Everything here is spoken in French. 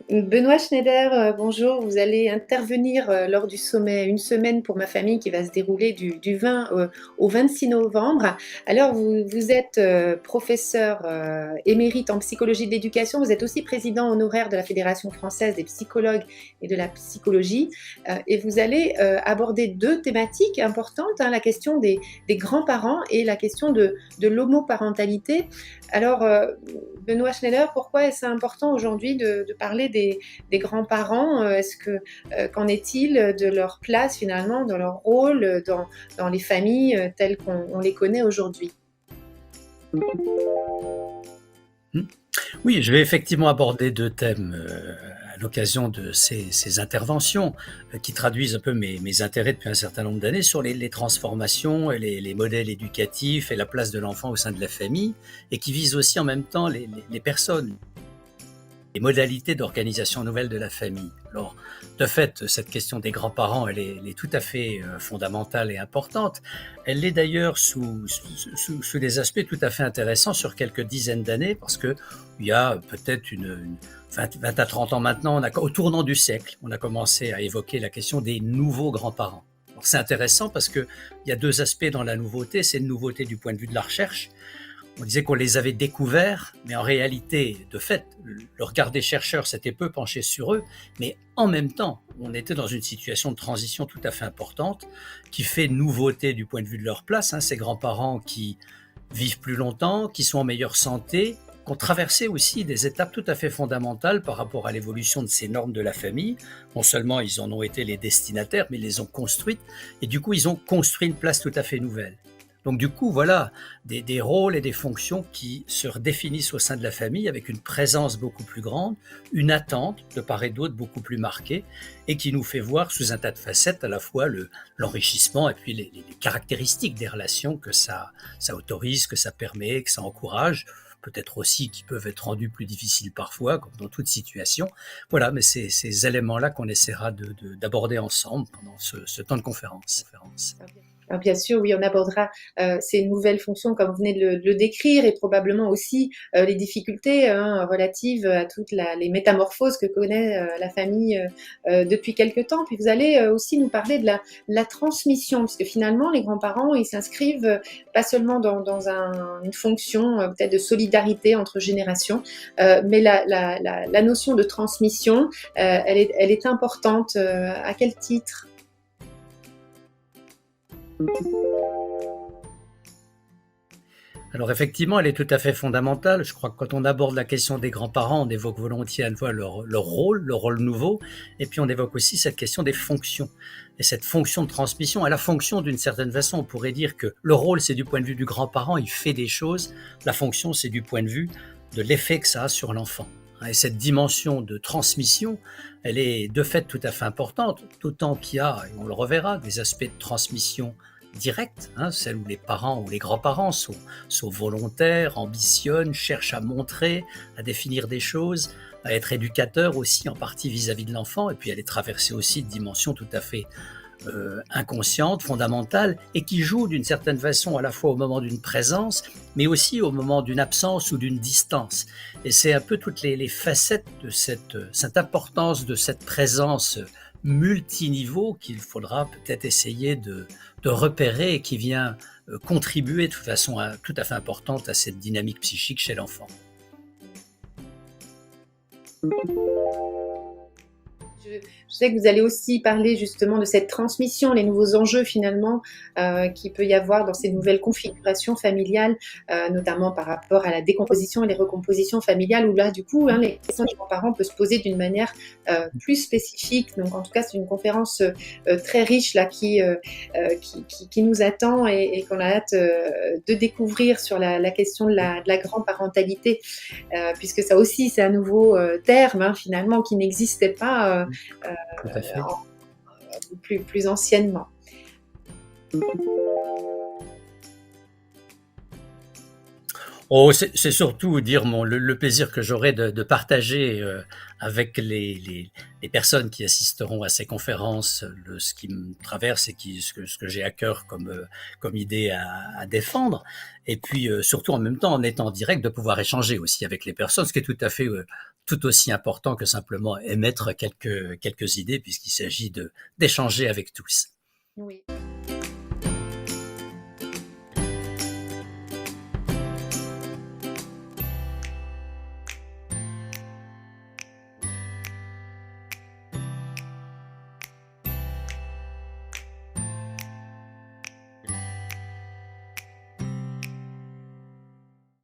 Benoît Schneider, bonjour. Vous allez intervenir lors du sommet Une semaine pour ma famille qui va se dérouler du 20 au 26 novembre. Alors, vous êtes professeur émérite en psychologie de l'éducation. Vous êtes aussi président honoraire de la Fédération française des psychologues et de la psychologie. Et vous allez aborder deux thématiques importantes, hein, la question des grands-parents et la question de l'homoparentalité. Alors, Benoît Schneider, pourquoi est-ce important aujourd'hui de parler des grands-parents? Qu'en est-il de leur place finalement, de leur rôle dans les familles telles qu'on les connaît aujourd'hui? Oui, je vais effectivement aborder deux thèmes à l'occasion de ces interventions qui traduisent un peu mes intérêts depuis un certain nombre d'années sur les transformations et les modèles éducatifs et la place de l'enfant au sein de la famille, et qui visent aussi en même temps les personnes, les modalités d'organisation nouvelle de la famille. Alors, de fait, cette question des grands-parents, elle est tout à fait fondamentale et importante. Elle l'est d'ailleurs sous des aspects tout à fait intéressants sur quelques dizaines d'années, parce que il y a peut-être une 20 à 30 ans maintenant, au tournant du siècle, on a commencé à évoquer la question des nouveaux grands-parents. Alors, c'est intéressant parce qu'il y a deux aspects dans la nouveauté. C'est une nouveauté du point de vue de la recherche. On disait qu'on les avait découverts, mais en réalité, de fait, le regard des chercheurs s'était peu penché sur eux, mais en même temps, on était dans une situation de transition tout à fait importante, qui fait nouveauté du point de vue de leur place, hein, ces grands-parents qui vivent plus longtemps, qui sont en meilleure santé, qui ont traversé aussi des étapes tout à fait fondamentales par rapport à l'évolution de ces normes de la famille. Non seulement ils en ont été les destinataires, mais ils les ont construites, et du coup, ils ont construit une place tout à fait nouvelle. Donc du coup, voilà, des rôles et des fonctions qui se redéfinissent au sein de la famille avec une présence beaucoup plus grande, une attente de part et d'autre beaucoup plus marquée, et qui nous fait voir sous un tas de facettes à la fois l'enrichissement et puis les caractéristiques des relations que ça autorise, que ça permet, que ça encourage, peut-être aussi qui peuvent être rendus plus difficiles parfois, comme dans toute situation. Voilà, mais c'est ces éléments-là qu'on essaiera d'aborder ensemble pendant ce temps de conférence. Alors, bien sûr, oui, on abordera ces nouvelles fonctions comme vous venez de le décrire, et probablement aussi les difficultés, hein, relatives à toutes les métamorphoses que connaît la famille depuis quelque temps. Puis vous allez aussi nous parler de la transmission, parce que finalement, les grands-parents, ils s'inscrivent pas seulement dans une fonction peut-être de solidarité entre générations, mais la notion de transmission, elle est importante. À quel titre? Alors effectivement, elle est tout à fait fondamentale. Je crois que quand on aborde la question des grands-parents, on évoque volontiers à la fois leur rôle nouveau, et puis on évoque aussi cette question des fonctions. Et cette fonction de transmission, à la fonction d'une certaine façon, on pourrait dire que le rôle, c'est du point de vue du grand-parent, il fait des choses. La fonction, c'est du point de vue de l'effet que ça a sur l'enfant. Et cette dimension de transmission, elle est de fait tout à fait importante, d'autant qu'il y a, et on le reverra, des aspects de transmission directe, hein, celle où les parents ou les grands-parents sont volontaires, ambitionnent, cherchent à montrer, à définir des choses, à être éducateurs aussi en partie vis-à-vis de l'enfant, et puis elle est traversée aussi de dimensions tout à fait inconscientes, fondamentales, et qui jouent d'une certaine façon à la fois au moment d'une présence, mais aussi au moment d'une absence ou d'une distance. Et c'est un peu toutes les facettes de cette importance de cette présence multiniveau qu'il faudra peut-être essayer de repérer, et qui vient contribuer de façon tout à fait importante à cette dynamique psychique chez l'enfant. Je sais que vous allez aussi parler justement de cette transmission, les nouveaux enjeux finalement qu'il peut y avoir dans ces nouvelles configurations familiales, notamment par rapport à la décomposition et les recompositions familiales, où là du coup, hein, les questions des grands-parents peuvent se poser d'une manière plus spécifique. Donc en tout cas, c'est une conférence très riche là qui nous attend, et qu'on a hâte de découvrir sur la question de la grand-parentalité, puisque ça aussi c'est un nouveau terme, hein, finalement, qui n'existait pas Tout à fait. plus anciennement. Oh, c'est surtout dire le plaisir que j'aurai de partager avec les personnes qui assisteront à ces conférences, ce qui me traverse et ce que j'ai à cœur comme idée à défendre. Et puis surtout en même temps, en étant en direct, de pouvoir échanger aussi avec les personnes, ce qui est tout à fait tout aussi important que simplement émettre quelques idées puisqu'il s'agit d'échanger avec tous. Oui.